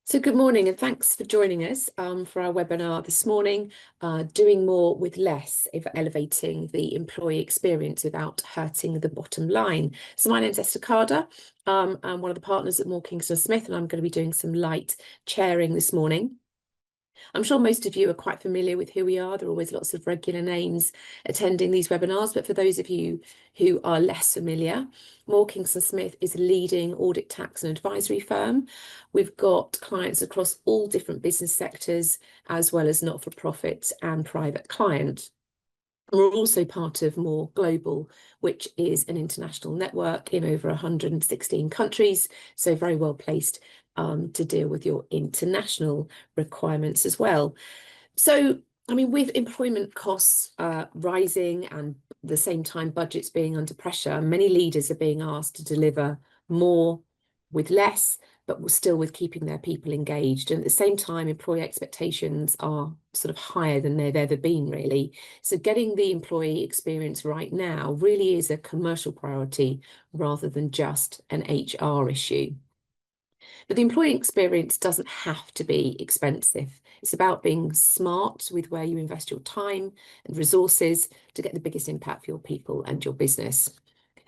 So good morning and thanks for joining us for our webinar this morning, Doing More with Less, Elevating the Employee Experience Without Hurting the Bottom Line. So my name's Esther Carder. I'm one of the partners at Moore Kingston Smith, and I'm going to be doing some light chairing this morning. I'm sure most of you are quite familiar with who we are. There are always lots of regular names attending these webinars, but for those of you who are less familiar, Moore Kingston Smith is a leading audit, tax and advisory firm. We've got clients across all different business sectors, as well as not-for-profit and private client. We're also part of More Global, which is an international network in over 116 countries, so very well placed to deal with your international requirements as well. So, I mean, with employment costs rising and at the same time budgets being under pressure, many leaders are being asked to deliver more with less, but still with keeping their people engaged. And at the same time, employee expectations are sort of higher than they've ever been, really. So getting the employee experience right now really is a commercial priority rather than just an HR issue. But the employee experience doesn't have to be expensive. It's about being smart with where you invest your time and resources to get the biggest impact for your people and your business.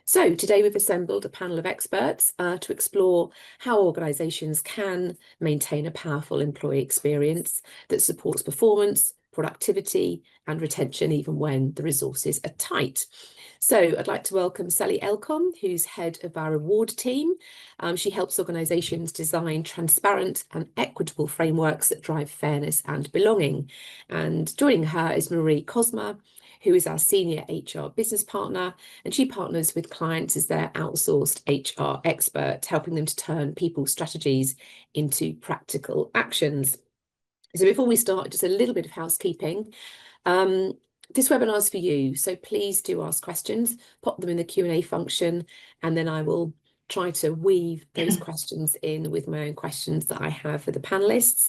So today we've assembled a panel of experts to explore how organisations can maintain a powerful employee experience that supports performance, productivity and retention even when the resources are tight. So I'd like to welcome Sally Elcom, who's head of our award team. She helps organisations design transparent and equitable frameworks that drive fairness and belonging. And joining her is Marie Cosma, who is our senior HR business partner, and she partners with clients as their outsourced HR expert, helping them to turn people's strategies into practical actions. So before we start, just a little bit of housekeeping. This webinar is for you, so please do ask questions, pop them in the Q&A function, and then I will try to weave those questions in with my own questions that I have for the panelists.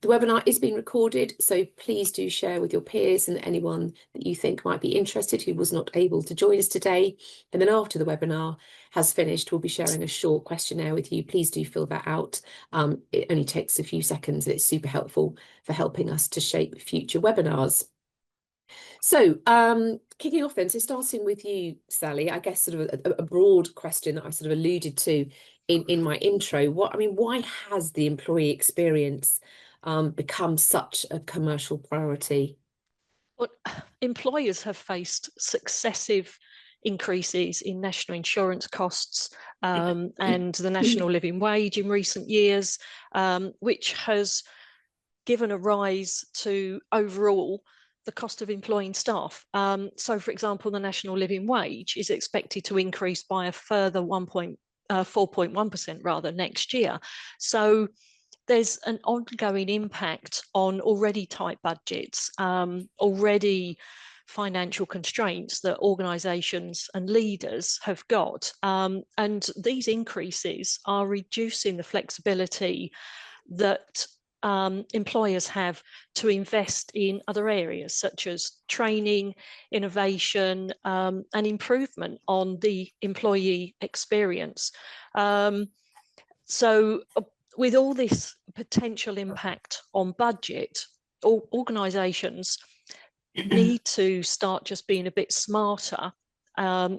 The webinar is being recorded, so please do share with your peers and anyone that you think might be interested who was not able to join us today. And then after the webinar has finished, we'll be sharing a short questionnaire with you. Please do fill that out. It only takes a few seconds and it's super helpful for helping us to shape future webinars. So kicking off then, so starting with you, Sally, I guess sort of a broad question that I sort of alluded to in my intro. Why has the employee experience become such a commercial priority? Well, employers have faced successive increases in national insurance costs and the national living wage in recent years, which has given a rise to overall the cost of employing staff. So, for example, the national living wage is expected to increase by a further 4.1% rather next year. So there's an ongoing impact on already tight budgets, already financial constraints that organisations and leaders have got. And these increases are reducing the flexibility that employers have to invest in other areas such as training, innovation, and improvement on the employee experience. So with all this potential impact on budget, organisations need to start just being a bit smarter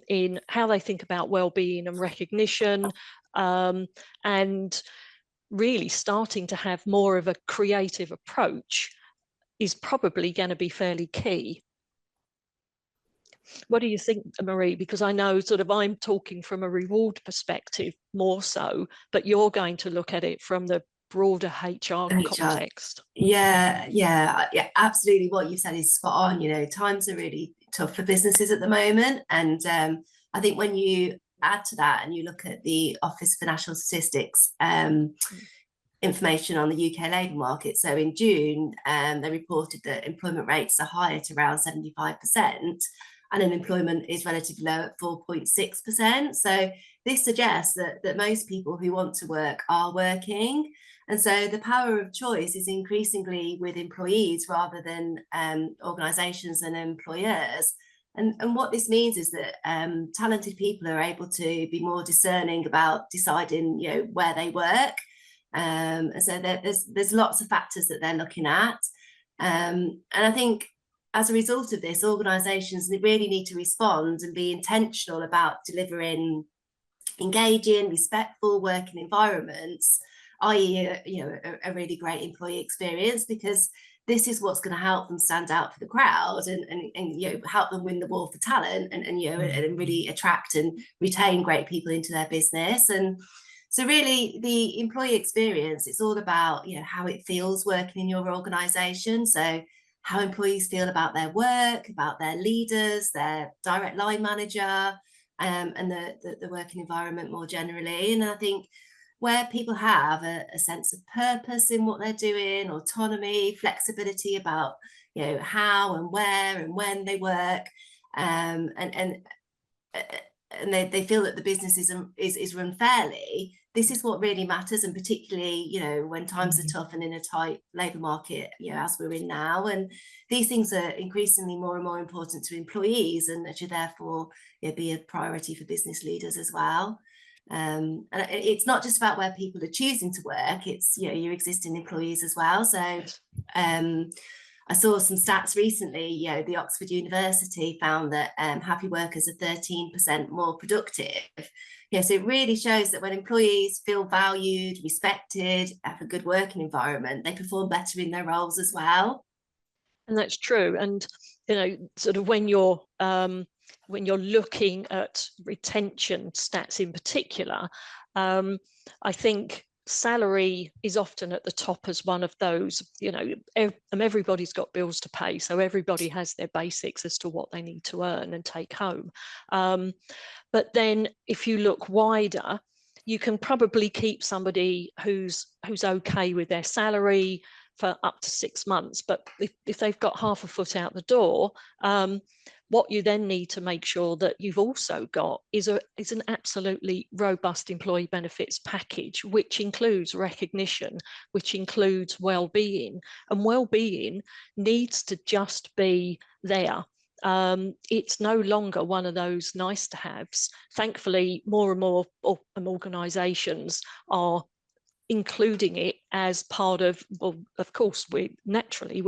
in how they think about well-being and recognition, and really starting to have more of a creative approach is probably going to be fairly key. What do you think, Marie? Because I know sort of I'm talking from a reward perspective more so, but you're going to look at it from the broader HR context. Yeah, absolutely. What you said is spot on. You know, times are really tough for businesses at the moment. And I think when you add to that and you look at the Office for National Statistics information on the UK labour market, so in June they reported that employment rates are high at around 75%, and unemployment is relatively low at 4.6%. So this suggests that most people who want to work are working. And so the power of choice is increasingly with employees rather than organisations and employers. And what this means is that talented people are able to be more discerning about deciding, you know, where they work. And so there's lots of factors that they're looking at. And I think as a result of this, organisations really need to respond and be intentional about delivering engaging, respectful working environments, i.e., a really great employee experience, because this is what's going to help them stand out for the crowd and help them win the war for talent and really attract and retain great people into their business. And so really the employee experience, it's all about how it feels working in your organisation. So how employees feel about their work, about their leaders, their direct line manager, and the working environment more generally. And I think where people have a sense of purpose in what they're doing, autonomy, flexibility about how and where and when they work, and they feel that the business is run fairly, this is what really matters. And particularly when times are tough and in a tight labour market as we're in now, and these things are increasingly more and more important to employees, and that should therefore be a priority for business leaders as well. And it's not just about where people are choosing to work, it's your existing employees as well. So I saw some stats recently, the Oxford University found that happy workers are 13% more productive. So it really shows that when employees feel valued, respected, have a good working environment, they perform better in their roles as well. And that's true. And sort of when you're looking at retention stats in particular, I think salary is often at the top as one of those. Everybody's got bills to pay, so everybody has their basics as to what they need to earn and take home. But then if you look wider, you can probably keep somebody who's okay with their salary for up to 6 months. But if they've got half a foot out the door, what you then need to make sure that you've also got is an absolutely robust employee benefits package, which includes recognition, which includes well-being. And well-being needs to just be there. It's no longer one of those nice to haves. Thankfully, more and more organisations are including it as part of, well, of course, we're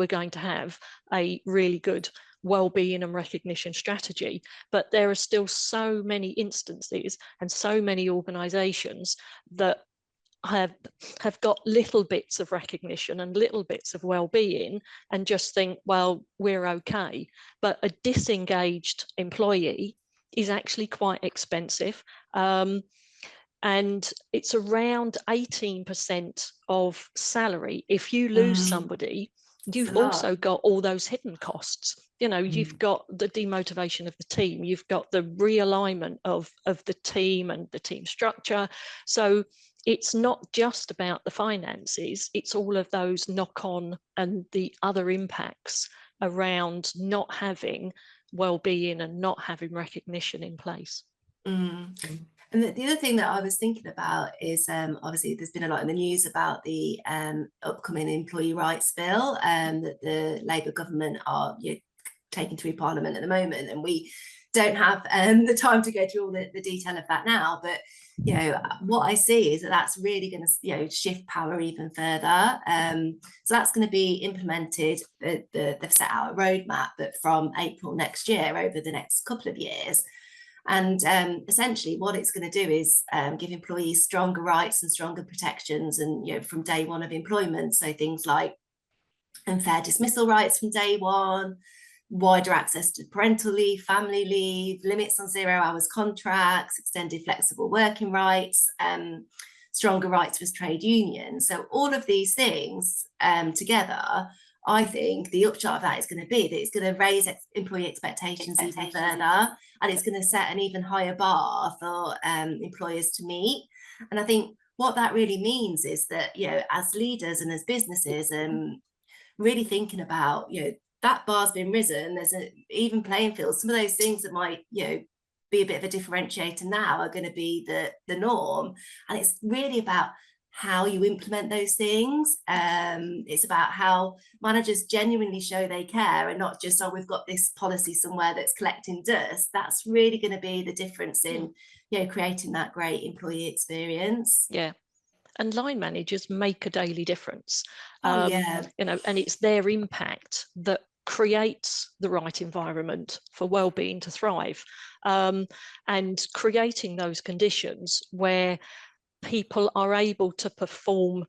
going to have a really good well-being and recognition strategy, but there are still so many instances and so many organisations that have got little bits of recognition and little bits of well-being and just think, well, we're okay. But a disengaged employee is actually quite expensive. And it's around 18% of salary. If you lose somebody, you've also got all those hidden costs. You've got the demotivation of the team, you've got the realignment of the team and the team structure. So it's not just about the finances, it's all of those knock-on and the other impacts around not having well-being and not having recognition in place. And the other thing that I was thinking about is obviously there's been a lot in the news about the upcoming employee rights bill that the Labour government are taking through Parliament at the moment, and we don't have the time to go through all the detail of that now. But what I see is that that's really going to shift power even further. So that's going to be implemented. They've set out a roadmap, but from April next year, over the next couple of years. And essentially what it's going to do is give employees stronger rights and stronger protections, and from day one of employment. So things like unfair dismissal rights from day one, wider access to parental leave, family leave, limits on 0 hours contracts, extended flexible working rights, stronger rights with trade unions. So all of these things together, I think the upshot of that is going to be that it's going to raise employee expectations even further, and it's going to set an even higher bar for employers to meet. And I think what that really means is that, as leaders and as businesses, really thinking about, that bar's been risen, there's an even playing field. Some of those things that might, be a bit of a differentiator now are going to be the norm. And it's really about how you implement those things. It's about how managers genuinely show they care, and not just, we've got this policy somewhere that's collecting dust. That's really going to be the difference in creating that great employee experience. Yeah. And line managers make a daily difference. Oh, yeah. You know, and it's their impact that creates the right environment for well-being to thrive, and creating those conditions where people are able to perform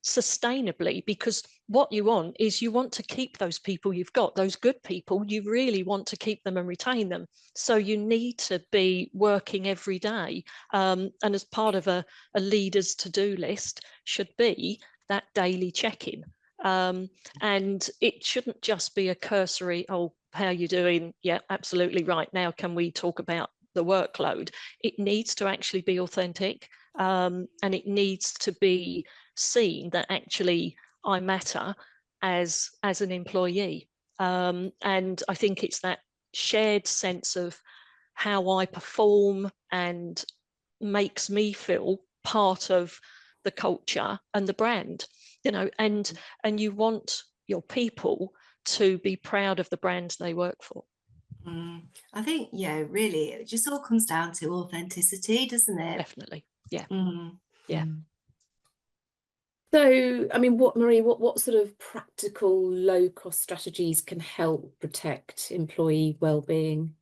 sustainably, because what you want is you want to keep those people you've got, those good people, you really want to keep them and retain them. So you need to be working every day, and as part of a leader's to-do list should be that daily check-in, and it shouldn't just be a cursory, oh, how are you doing? Yeah, absolutely right. Now can we talk about the workload? It needs to actually be authentic, and it needs to be seen that actually I matter as an employee, and I think it's that shared sense of how I perform and makes me feel part of the culture and the brand, you know, and you want your people to be proud of the brands they work for. I think, really, it just all comes down to authenticity, doesn't it? Definitely. Yeah. Yeah. So, I mean, Marie, what sort of practical low-cost strategies can help protect employee well-being?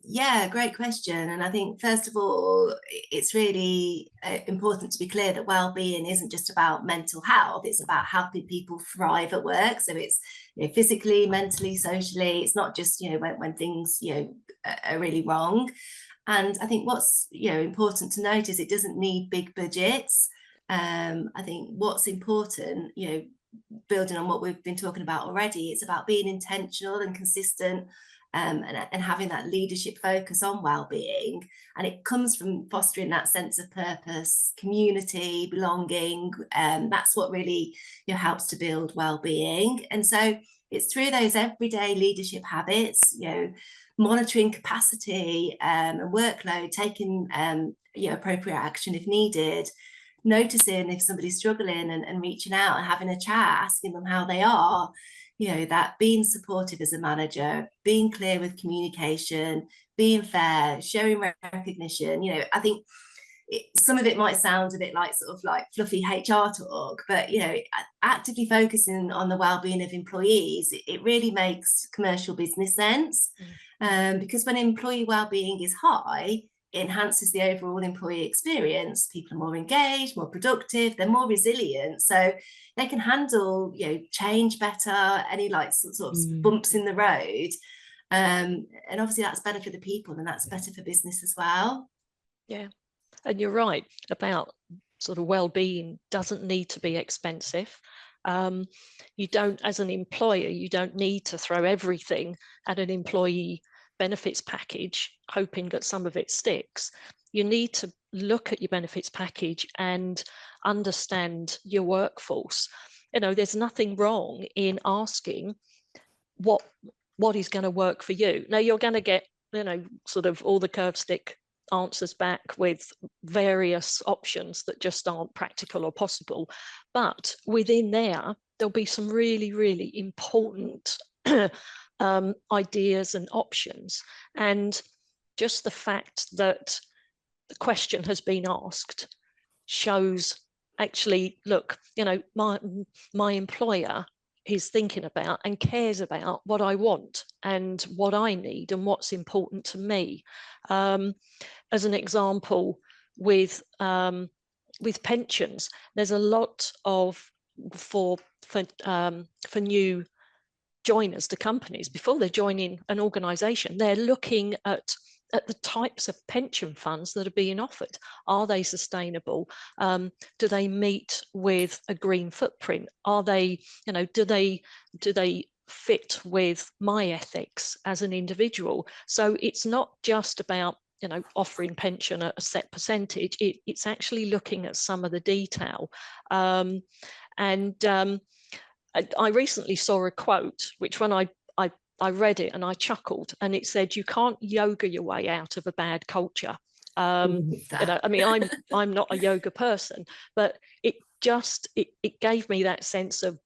Yeah, great question. And I think, first of all, it's really important to be clear that well-being isn't just about mental health. It's about helping people thrive at work. So it's, physically, mentally, socially. It's not just, when things, are really wrong. And I think what's, important to note is it doesn't need big budgets. I think what's important, building on what we've been talking about already, it's about being intentional and consistent, and having that leadership focus on well-being. And it comes from fostering that sense of purpose, community, belonging. That's what really helps to build well-being. And so it's through those everyday leadership habits, monitoring capacity and workload, taking appropriate action if needed, noticing if somebody's struggling and reaching out and having a chat, asking them how they are, that being supportive as a manager, being clear with communication, being fair, showing recognition. I think some of it might sound a bit like sort of like fluffy HR talk, but actively focusing on the well-being of employees, it really makes commercial business sense. Because when employee well-being is high, it enhances the overall employee experience. People are more engaged, more productive, they're more resilient, so they can handle change better, any like sort of bumps in the road, and obviously that's better for the people and that's better for business as well. Yeah, and you're right about sort of well-being doesn't need to be expensive. You don't, as an employer, you don't need to throw everything at an employee benefits package hoping that some of it sticks. You need to look at your benefits package and understand your workforce. There's nothing wrong in asking what is going to work for you. Now you're going to get sort of all the curve stick answers back with various options that just aren't practical or possible, but within there'll be some really, really important ideas and options. And just the fact that the question has been asked shows, actually, look, my employer is thinking about and cares about what I want and what I need and what's important to me. As an example, with pensions, there's a lot of for new joiners to companies, before they're joining an organisation, they're looking at the types of pension funds that are being offered. Are they sustainable? Do they meet with a green footprint? Are they, do they fit with my ethics as an individual? So it's not just about offering pension at a set percentage. It's actually looking at some of the detail. I recently saw a quote, which when I read it and I chuckled, and it said, "You can't yoga your way out of a bad culture." I mean, I'm not a yoga person, but it gave me that sense of,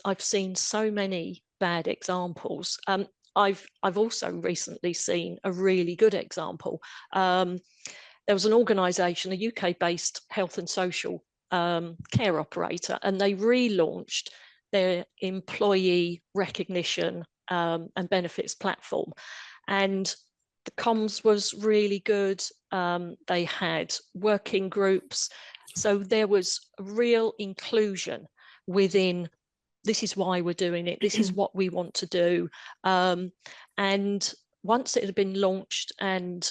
I've seen so many bad examples. I've also recently seen a really good example. there was an organisation, a UK-based health and social care operator, and they relaunched their employee recognition and benefits platform. And the comms was really good. They had working groups. So there was real inclusion within, this is why we're doing it, this is what we want to do. And once it had been launched and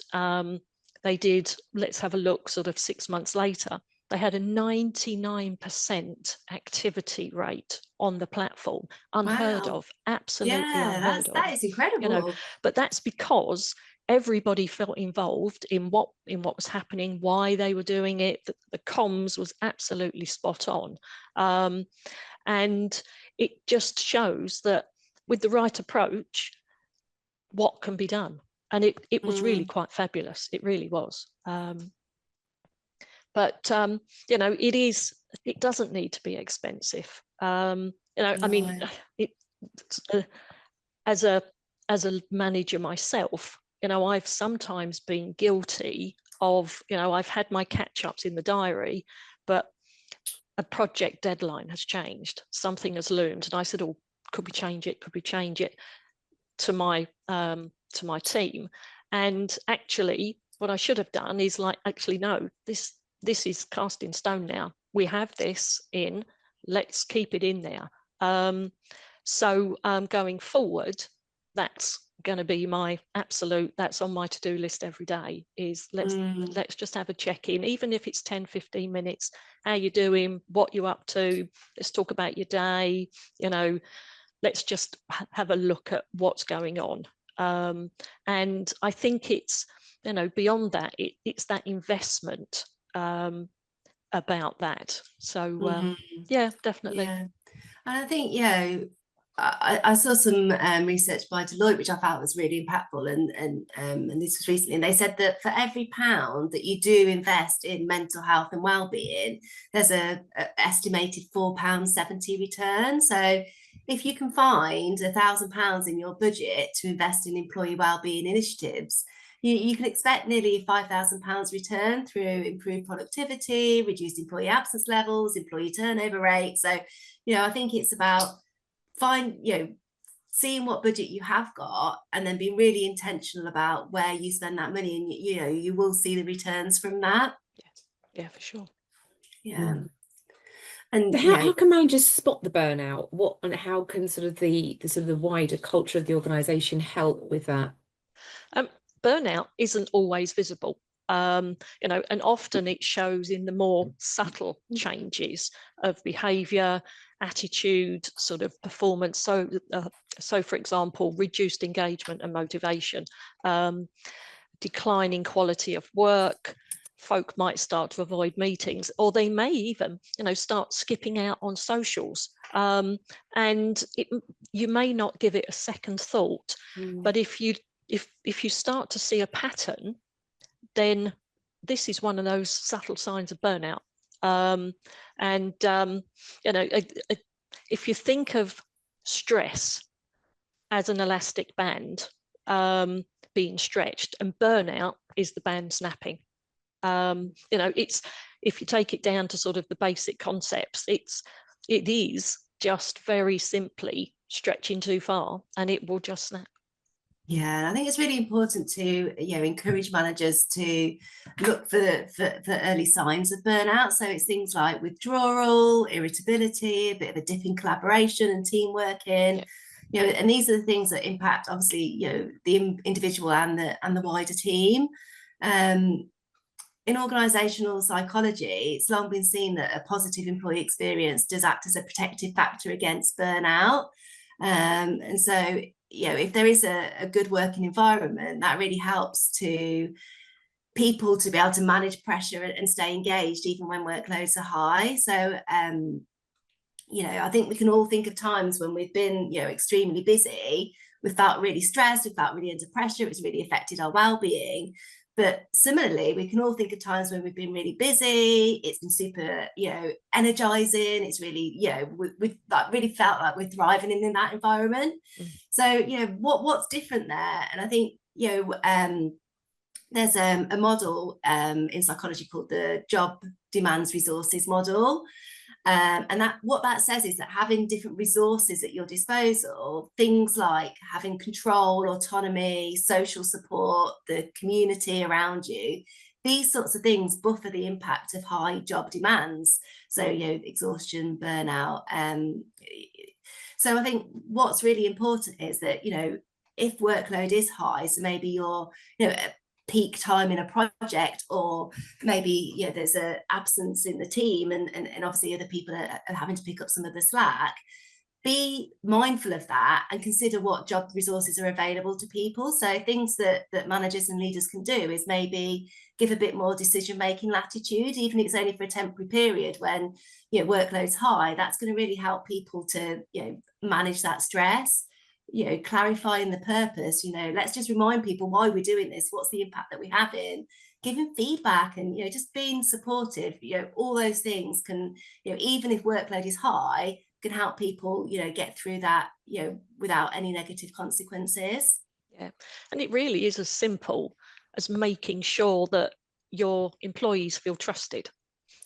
they did, let's have a look, sort of 6 months later, they had a 99% activity rate on the platform. Unheard Wow. of, absolutely unheard of. That is incredible. You know, but that's because everybody felt involved in what was happening, why they were doing it. The comms was absolutely spot on. And it just shows that with the right approach, what can be done. And it was really quite fabulous. It really was. But you know, it doesn't need to be expensive. You know, I mean, as a manager myself, you know, I've sometimes been guilty of, you know, I've had my catch-ups in the diary, but a project deadline has changed, something has loomed, and I said, oh, could we change it, to my team. And actually what I should have done is like, actually, no, this is cast in stone now, we have this in, let's keep it in there. So going forward, that's going to be my absolute, that's on my to-do list every day, is let's just have a check-in, even if it's 10-15 minutes. How you doing, what you up to, let's talk about your day, you know, let's just have a look at what's going on. And I think it's, you know, beyond that, it's that investment about that. So yeah, definitely. Yeah. And I think, you know, I saw some research by Deloitte, which I found was really impactful, and this was recently, and they said that for every £1 that you do invest in mental health and well-being, there's a estimated £4.70 return. So if you can find £1,000 in your budget to invest in employee well-being initiatives, you can expect nearly £5,000 return through improved productivity, reduced employee absence levels, employee turnover rate. So, you know, I think it's about seeing what budget you have got and then being really intentional about where you spend that money, and you know, you will see the returns from that. Yeah, for sure. Yeah. And so how can managers spot the burnout? What and how can sort of the wider culture of the organisation help with that? Burnout isn't always visible. You know, and often it shows in the more subtle changes of behaviour, attitude, sort of performance. So for example, reduced engagement and motivation, declining quality of work. Folk might start to avoid meetings, or they may even, you know, start skipping out on socials. And you may not give it a second thought, but if you start to see a pattern, then this is one of those subtle signs of burnout. You know, if you think of stress as an elastic band being stretched, and burnout is the band snapping. You know, it's, if you take it down to sort of the basic concepts, it is just very simply stretching too far, and it will just snap. Yeah, and I think it's really important to, you know, encourage managers to look for early signs of burnout. So it's things like withdrawal, irritability, a bit of a dip in collaboration and team working. Yeah. You know, and these are the things that impact, obviously, you know, the individual and the wider team. In organisational psychology, it's long been seen that a positive employee experience does act as a protective factor against burnout. And so, you know, if there is a good working environment, that really helps to people to be able to manage pressure and stay engaged even when workloads are high. So, you know, I think we can all think of times when we've been, you know, extremely busy, we felt really stressed, we felt really under pressure, it's really affected our well-being. But similarly, we can all think of times when we've been really busy, it's been super, you know, energizing, it's really, you know, we've like really felt like we're thriving in that environment. So, you know, what's different there? And I think, you know, there's a model in psychology called the job demands resources model. And what that says is that having different resources at your disposal, things like having control, autonomy, social support, the community around you, these sorts of things buffer the impact of high job demands. So, exhaustion, burnout. So I think what's really important is that, if workload is high, so maybe you're, at peak time in a project, or maybe there's an absence in the team, and obviously other people are having to pick up some of the slack, be mindful of that and consider what job resources are available to people. So things that managers and leaders can do is maybe give a bit more decision-making latitude, even if it's only for a temporary period when workload's high. That's going to really help people to manage that stress. Clarifying the purpose, let's just remind people why we're doing this, what's the impact that we're having, giving feedback, and just being supportive. All those things can, even if workload is high, can help people get through that without any negative consequences. Yeah, and it really is as simple as making sure that your employees feel trusted,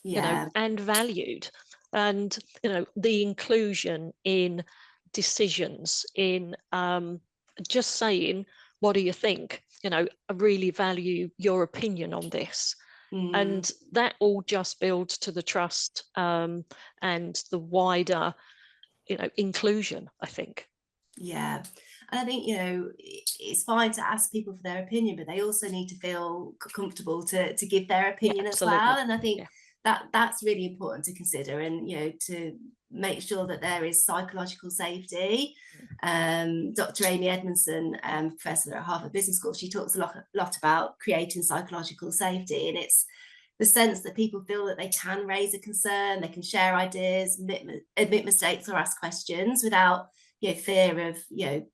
and valued, and the inclusion in decisions, in just saying, what do you think? I really value your opinion on this. And that all just builds to the trust and the wider inclusion, I think. Yeah. And I think, it's fine to ask people for their opinion, but they also need to feel comfortable to give their opinion as well. And I think that's really important to consider, and to make sure that there is psychological safety. Dr. Amy Edmondson, professor at Harvard Business School, she talks a lot about creating psychological safety, and it's the sense that people feel that they can raise a concern, they can share ideas, admit mistakes, or ask questions without fear of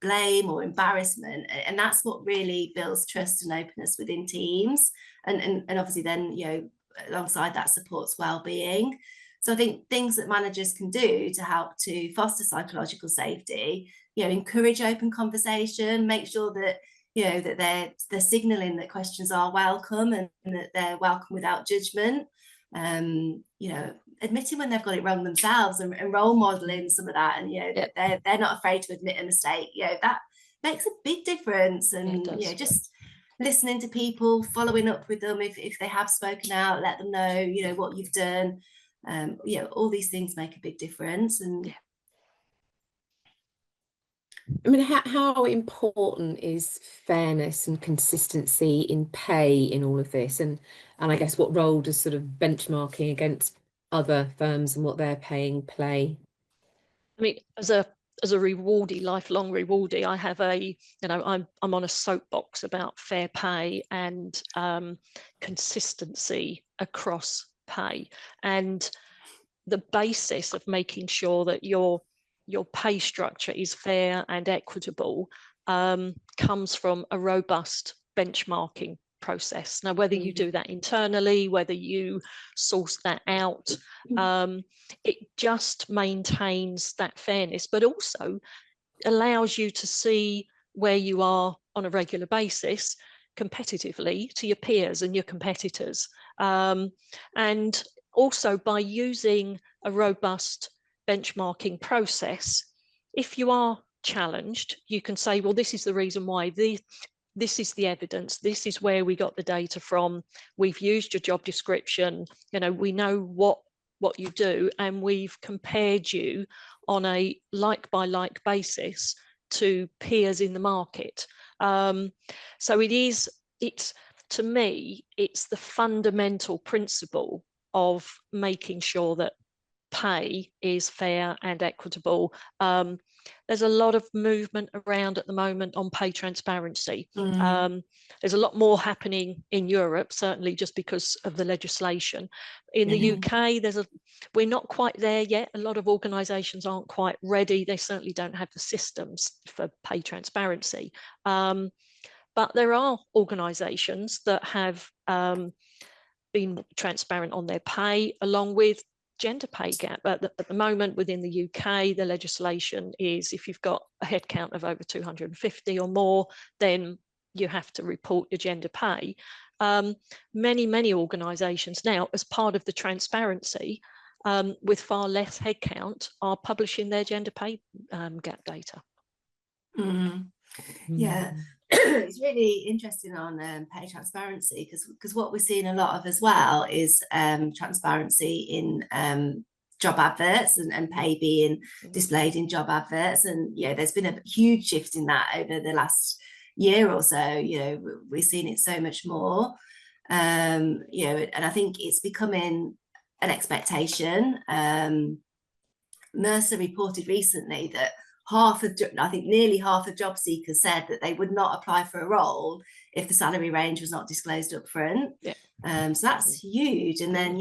blame or embarrassment. And that's what really builds trust and openness within teams, and obviously then alongside that supports well-being. So I think things that managers can do to help to foster psychological safety, encourage open conversation, make sure that that they're signaling that questions are welcome, and that they're welcome without judgment. Admitting when they've got it wrong themselves, and role modeling some of that, and they're not afraid to admit a mistake. That makes a big difference. And just listening to people, following up with them if they have spoken out, let them know what you've done. All these things make a big difference. And I mean, how important is fairness and consistency in pay in all of this? And I guess what role does sort of benchmarking against other firms and what they're paying play? I mean, as a rewardee, lifelong rewardee, I have I'm on a soapbox about fair pay and consistency across pay, and the basis of making sure that your pay structure is fair and equitable comes from a robust benchmarking process. Now, whether you do that internally, whether you source that out, it just maintains that fairness, but also allows you to see where you are on a regular basis competitively to your peers and your competitors. And also, by using a robust benchmarking process, if you are challenged, you can say, well, this is the reason why, this is the evidence, this is where we got the data from, we've used your job description, we know what you do, and we've compared you on a like-by-like basis to peers in the market. So to me, it's the fundamental principle of making sure that pay is fair and equitable. There's a lot of movement around at the moment on pay transparency. There's a lot more happening in Europe, certainly just because of the legislation. In the UK, we're not quite there yet. A lot of organisations aren't quite ready. They certainly don't have the systems for pay transparency. But there are organisations that have been transparent on their pay, along with gender pay gap. At the moment within the UK, the legislation is if you've got a headcount of over 250 or more, then you have to report your gender pay. Many organisations now, as part of the transparency, with far less headcount, are publishing their gender pay gap data. Yeah, it's really interesting on pay transparency, because what we're seeing a lot of as well is transparency in job adverts and pay being displayed in job adverts. And there's been a huge shift in that over the last year or so. We're seeing it so much more, and I think it's becoming an expectation. Mercer reported recently that nearly half of job seekers said that they would not apply for a role if the salary range was not disclosed up front. So that's huge. And then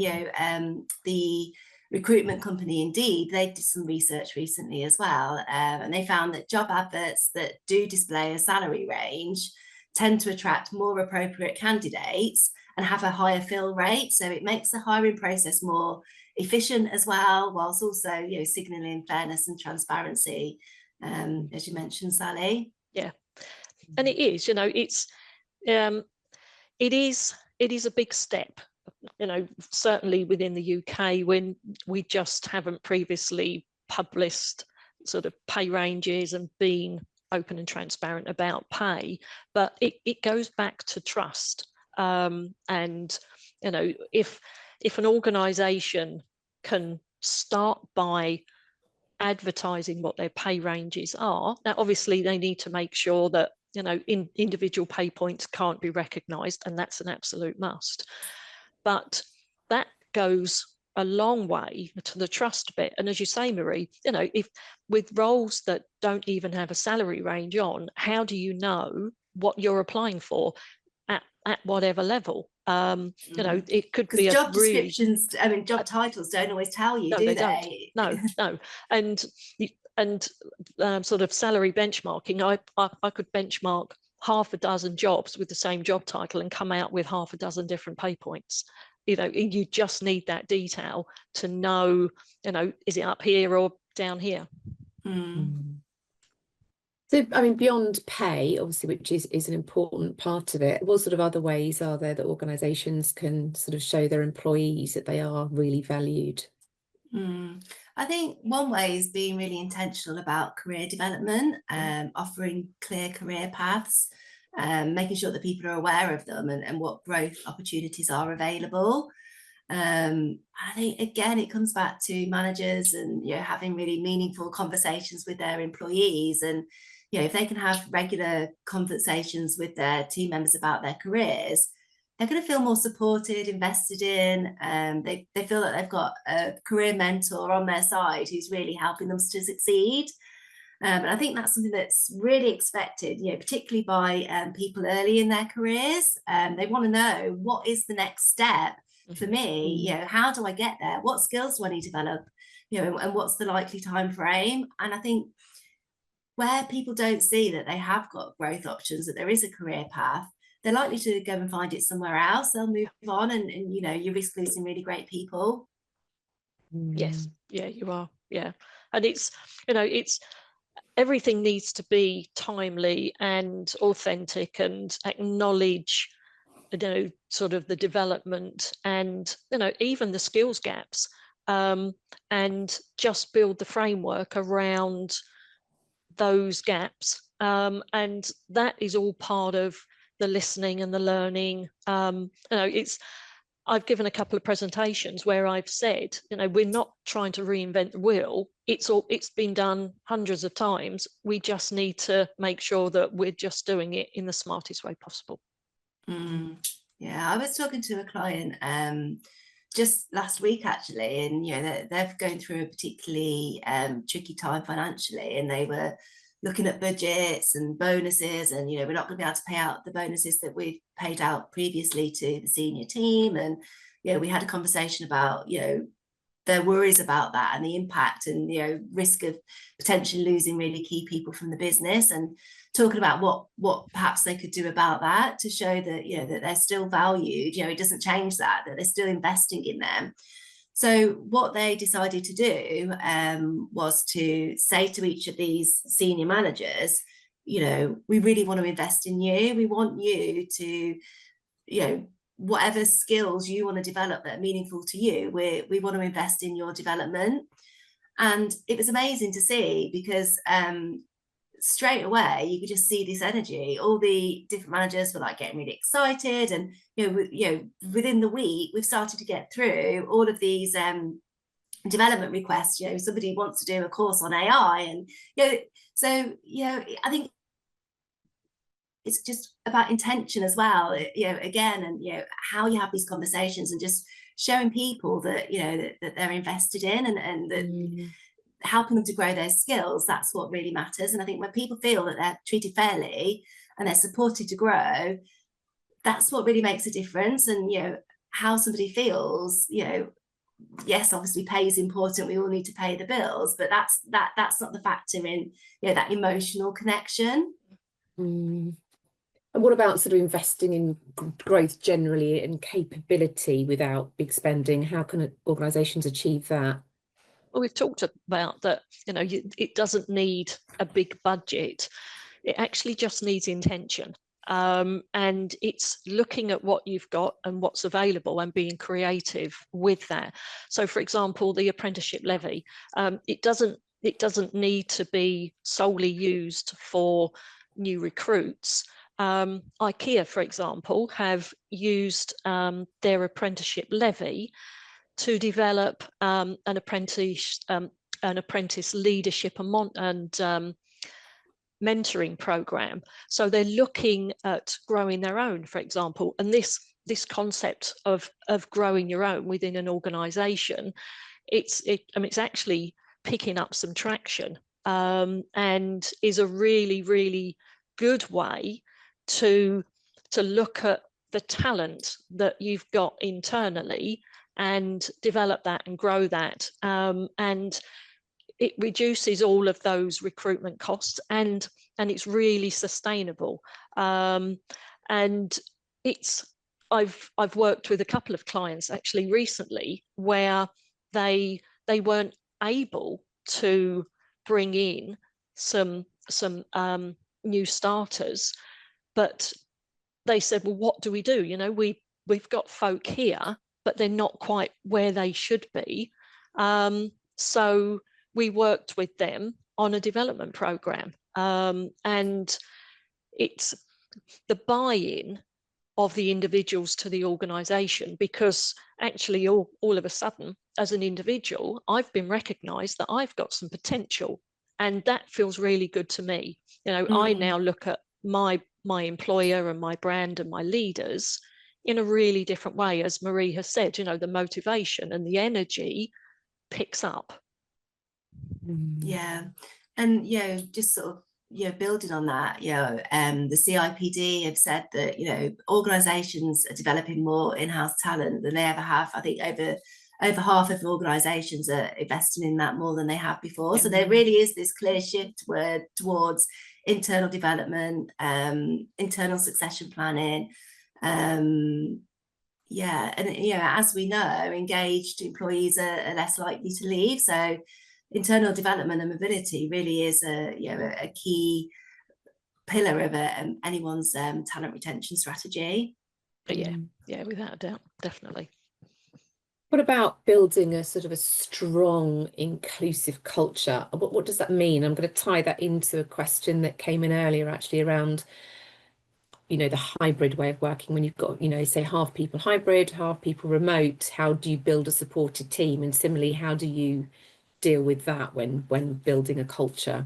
the recruitment company Indeed, they did some research recently as well, and they found that job adverts that do display a salary range tend to attract more appropriate candidates and have a higher fill rate. So it makes the hiring process more efficient as well, whilst also signalling fairness and transparency, as you mentioned, Sally. Yeah, and it is, it is a big step, certainly within the UK, when we just haven't previously published sort of pay ranges and been open and transparent about pay. But it goes back to trust, and if an organisation can start by advertising what their pay ranges are, now obviously they need to make sure that individual pay points can't be recognised, and that's an absolute must. But that goes a long way to the trust bit. And as you say, Marie, if with roles that don't even have a salary range on, how do you know what you're applying for at whatever level? It could be job descriptions, job titles don't always tell you, do they? No. And sort of salary benchmarking, I could benchmark half a dozen jobs with the same job title and come out with half a dozen different pay points. You just need that detail to know, is it up here or down here? So, beyond pay, obviously, which is an important part of it, what sort of other ways are there that organisations can sort of show their employees that they are really valued? I think one way is being really intentional about career development, offering clear career paths, making sure that people are aware of them and what growth opportunities are available. I think, again, it comes back to managers and having really meaningful conversations with their employees. And if they can have regular conversations with their team members about their careers, they're going to feel more supported, invested in. They feel that they've got a career mentor on their side who's really helping them to succeed. And I think that's something that's really expected, particularly by people early in their careers. They want to know, what is the next step for me? How do I get there? What skills do I need to develop? And what's the likely time frame? And I think where people don't see that they have got growth options, that there is a career path, they're likely to go and find it somewhere else. They'll move on, and you risk losing really great people. Yes, yeah, you are. Yeah, and it's everything needs to be timely and authentic and acknowledge sort of the development and even the skills gaps, and just build the framework around those gaps, and that is all part of the listening and the learning. I've given a couple of presentations where I've said, we're not trying to reinvent the wheel. It's been done hundreds of times. We just need to make sure that we're just doing it in the smartest way possible. Yeah, I was talking to a client just last week, actually, and they're going through a particularly tricky time financially, and they were looking at budgets and bonuses, and we're not going to be able to pay out the bonuses that we've paid out previously to the senior team. And we had a conversation about their worries about that and the impact and risk of potentially losing really key people from the business, and talking about what perhaps they could do about that to show that that they're still valued. It doesn't change that they're still investing in them. So what they decided to do was to say to each of these senior managers, you know, we really want to invest in you. We want you to, you know, whatever skills you want to develop that are meaningful to you, we want to invest in your development. And it was amazing to see, because straight away you could just see this energy. All the different managers were like getting really excited, and you know, within the week we've started to get through all of these development requests. You know, somebody wants to do a course on AI, and you know, so you know, I think it's just about intention as well, you know, again, and you know, how you have these conversations and just showing people that, you know, that they're invested in, and that helping them to grow their skills. That's what really matters. And I think when people feel that they're treated fairly and they're supported to grow, that's what really makes a difference. And you know, how somebody feels, you know, yes, obviously pay is important, we all need to pay the bills, but that's not the factor in, you know, that emotional connection. And what about sort of investing in growth generally and capability without big spending? How can organisations achieve that? Well, we've talked about that, you know, it doesn't need a big budget. It actually just needs intention. And it's looking at what you've got and what's available and being creative with that. So, for example, the apprenticeship levy, it doesn't need to be solely used for new recruits. IKEA, for example, have used their apprenticeship levy to develop an apprentice leadership and mentoring program. So they're looking at growing their own, for example, and this concept of growing your own within an organisation, it's actually picking up some traction, and is a really, really good way to look at the talent that you've got internally and develop that and grow that, and it reduces all of those recruitment costs, and it's really sustainable. And I've worked with a couple of clients actually recently where they weren't able to bring in some new starters, but they said, well, what do we do? You know, we've got folk here, but they're not quite where they should be. So we worked with them on a development program, and it's the buy-in of the individuals to the organisation, because actually all of a sudden, as an individual, I've been recognised that I've got some potential, and that feels really good to me. You know, I now look at my employer and my brand and my leaders in a really different way. As Marie has said, you know, the motivation and the energy picks up. Yeah, and you know, just sort of, you know, building on that, you know, the CIPD have said that, you know, organisations are developing more in-house talent than they ever have. I think over half of organisations are investing in that more than they have before. So there really is this clear shift towards internal development, internal succession planning. Yeah, and you know, as we know, engaged employees are less likely to leave. So internal development and mobility really is a key pillar of anyone's talent retention strategy. But yeah, without a doubt, definitely. What about building a sort of a strong, inclusive culture? What does that mean? I'm going to tie that into a question that came in earlier, actually, around, you know, the hybrid way of working. When you've got, you know, say half people hybrid, half people remote, how do you build a supported team? And similarly, how do you deal with that when building a culture?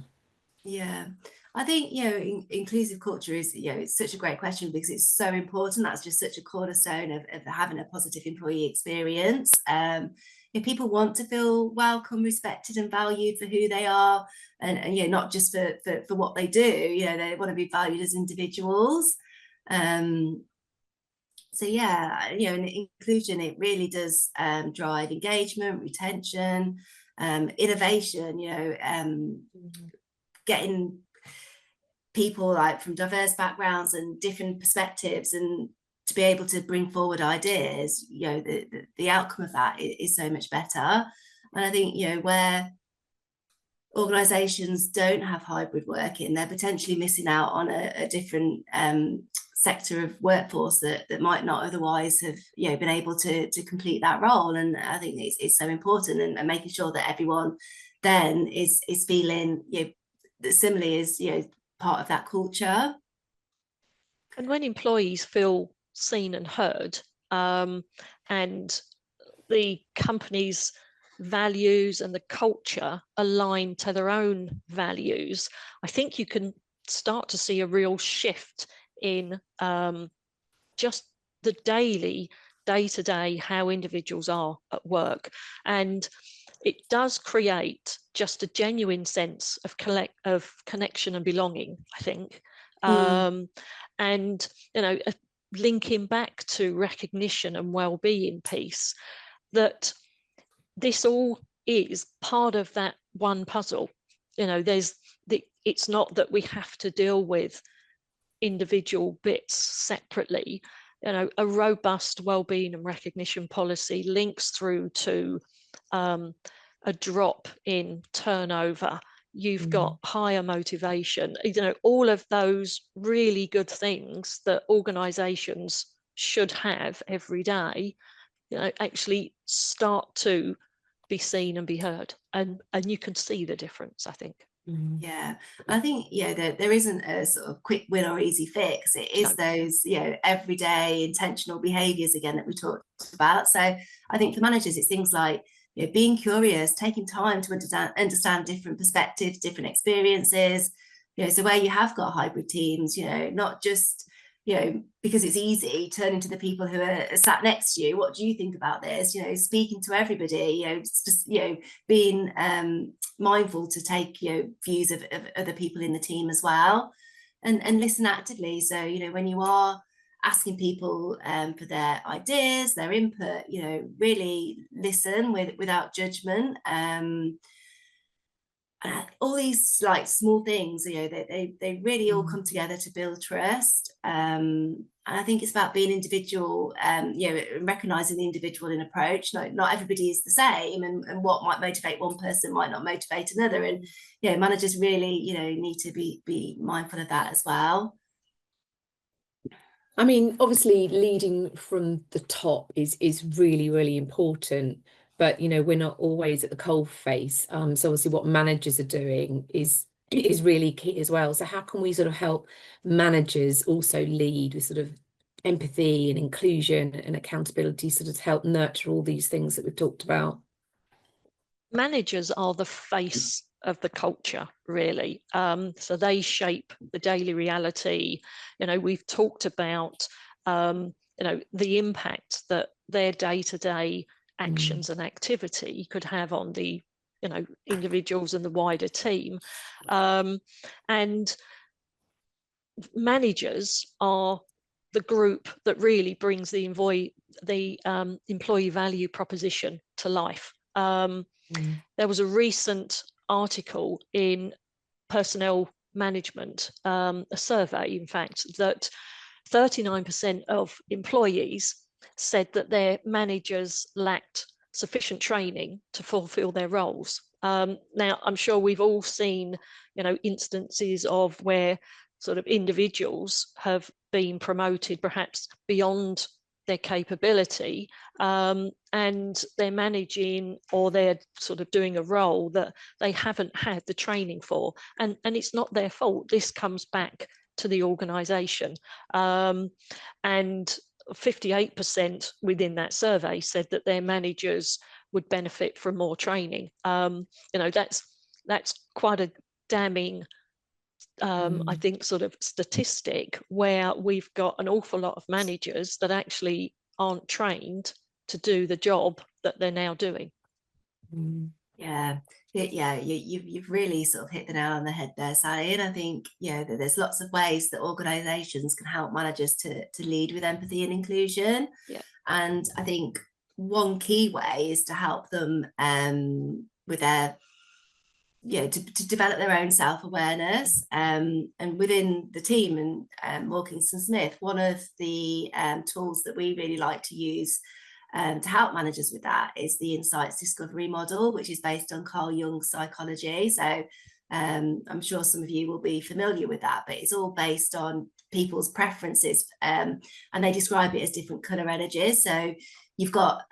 Yeah, I think, you know, inclusive culture is, you know, it's such a great question because it's so important. That's just such a cornerstone of having a positive employee experience. If people want to feel welcome, respected and valued for who they are, and you know, not just for what they do, you know, they want to be valued as individuals. So yeah, you know, in inclusion, it really does drive engagement, retention, innovation, you know, getting people like from diverse backgrounds and different perspectives, and to be able to bring forward ideas, you know, the outcome of that is so much better. And I think, you know, where organisations don't have hybrid working, they're potentially missing out on a different sector of workforce that might not otherwise have, you know, been able to complete that role. And I think it's so important, and making sure that everyone then is feeling, you know, similarly is, you know, part of that culture. And when employees feel seen and heard, and the company's values and the culture align to their own values, I think you can start to see a real shift in just the daily, day-to-day, how individuals are at work. And it does create just a genuine sense of connection and belonging, I think. And, you know, linking back to recognition and well-being piece, that this all is part of that one puzzle. You know, it's not that we have to deal with individual bits separately. You know, a robust well-being and recognition policy links through to a drop in turnover. You've got higher motivation, you know, all of those really good things that organisations should have every day, you know, actually start to be seen and be heard, and you can see the difference, I think. Yeah, I think, yeah, there isn't a sort of quick win or easy fix. It is those, you know, everyday intentional behaviours again that we talked about. So I think for managers, it's things like, you know, being curious, taking time to understand different perspectives, different experiences. You know, so where you have got hybrid teams, you know, not just, you know, because it's easy, turning to the people who are sat next to you. What do you think about this? You know, speaking to everybody, you know, just, you know, being mindful to take, you know, views of other people in the team as well, and listen actively. So, you know, when you are asking people for their ideas, their input, you know, really listen without judgment. All these like small things, you know, they really all come together to build trust. And I think it's about being individual, you know, recognizing the individual in approach. Not everybody is the same, and what might motivate one person might not motivate another. And, you know, managers really, you know, need to be mindful of that as well. I mean, obviously leading from the top is really, really important, but, you know, we're not always at the coalface. So obviously what managers are doing is really key as well. So how can we sort of help managers also lead with sort of empathy and inclusion and accountability, sort of help nurture all these things that we've talked about? Managers are the face of the culture, really. So they shape the daily reality. You know, we've talked about, you know, the impact that their day-to-day actions and activity could have on the, you know, individuals and the wider team. And managers are the group that really brings the employee value proposition to life. There was a recent article in Personnel Management, a survey, in fact, that 39% of employees said that their managers lacked sufficient training to fulfill their roles. Now, I'm sure we've all seen, you know, instances of where sort of individuals have been promoted perhaps beyond their capability, and they're managing, or they're sort of doing a role that they haven't had the training for, and it's not their fault. This comes back to the organisation, and 58% within that survey said that their managers would benefit from more training. You know, that's quite a damning, I think, sort of statistic, where we've got an awful lot of managers that actually aren't trained to do the job that they're now doing. Yeah, you've really sort of hit the nail on the head there, Sally. And I think, yeah, that there's lots of ways that organisations can help managers to lead with empathy and inclusion. Yeah. And I think one key way is to help them with their, you know, to develop their own self-awareness, and within the team. And Wilkinson Smith, one of the tools that we really like to use to help managers with that is the insights discovery model, which is based on Carl Jung's psychology. So I'm sure some of you will be familiar with that, but it's all based on people's preferences, and they describe it as different colour energies. So you've got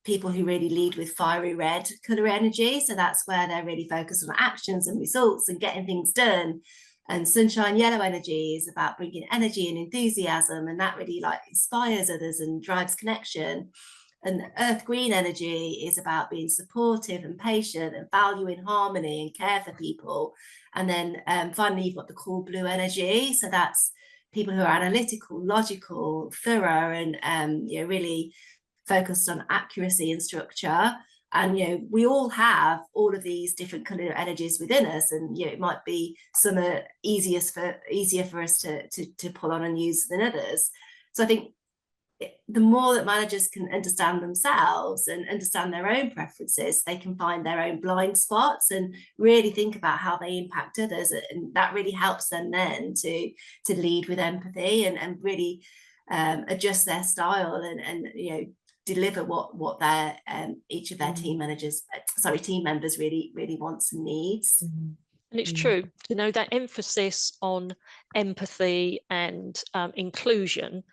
people who really lead with fiery red colour energy, so that's where they're really focused on actions and results and getting things done. And sunshine yellow energy is about bringing energy and enthusiasm, and that really like inspires others and drives connection. And earth green energy is about being supportive and patient and valuing harmony and care for people. And then finally, you've got the cool blue energy. So that's people who are analytical, logical, thorough, and you know, really focused on accuracy and structure. And you know, we all have all of these different kind of energies within us, and you know, it might be some are easier for us to pull on and use than others. So I think the more that managers can understand themselves and understand their own preferences, they can find their own blind spots and really think about how they impact others, and that really helps them then to lead with empathy and really adjust their style and you know, deliver what their each of their team members really wants and needs. And it's true, you know, that emphasis on empathy and inclusion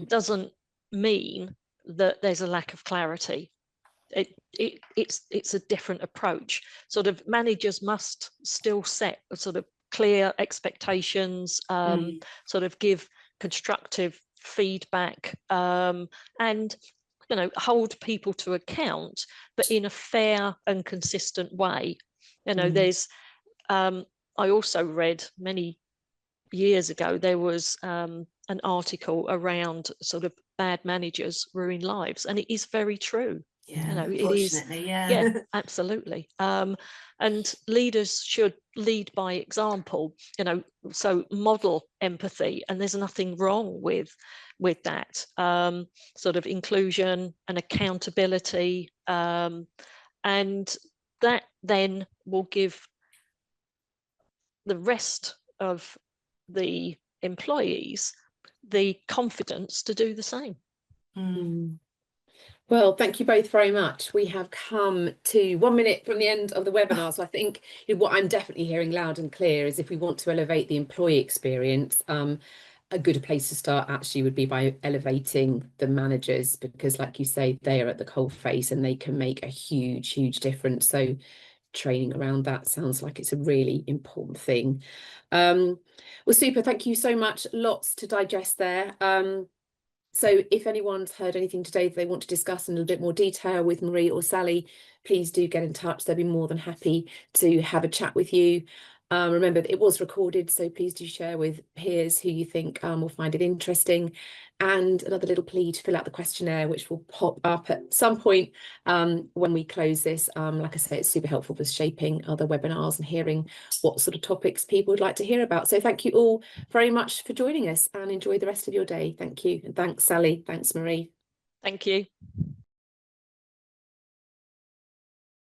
doesn't mean that there's a lack of clarity. It's a different approach. Sort of managers must still set sort of clear expectations, sort of give constructive feedback, and you know, hold people to account, but in a fair and consistent way. You know, there's I also read many years ago, there was an article around sort of bad managers ruin lives, and it is very true. Yeah, you know, it is. yeah, Absolutely. And leaders should lead by example, you know, so model empathy, and there's nothing wrong with that. Sort of inclusion and accountability, and that then will give the rest of the employees the confidence to do the same. Well, thank you both very much. We have come to 1 minute from the end of the webinar. So I think what I'm definitely hearing loud and clear is if we want to elevate the employee experience, a good place to start actually would be by elevating the managers, because like you say, they are at the coalface and they can make a huge difference. So training around that sounds like it's a really important thing. Well, super, thank you so much. Lots to digest there. So if anyone's heard anything today that they want to discuss in a little bit more detail with Marie or Sally, please do get in touch. They'll be more than happy to have a chat with you. Remember that it was recorded, so please do share with peers who you think will find it interesting. And another little plea to fill out the questionnaire, which will pop up at some point when we close this. Like I say, it's super helpful for shaping other webinars and hearing what sort of topics people would like to hear about. So thank you all very much for joining us, and enjoy the rest of your day. Thank you. And thanks, Sally. Thanks, Marie. Thank you.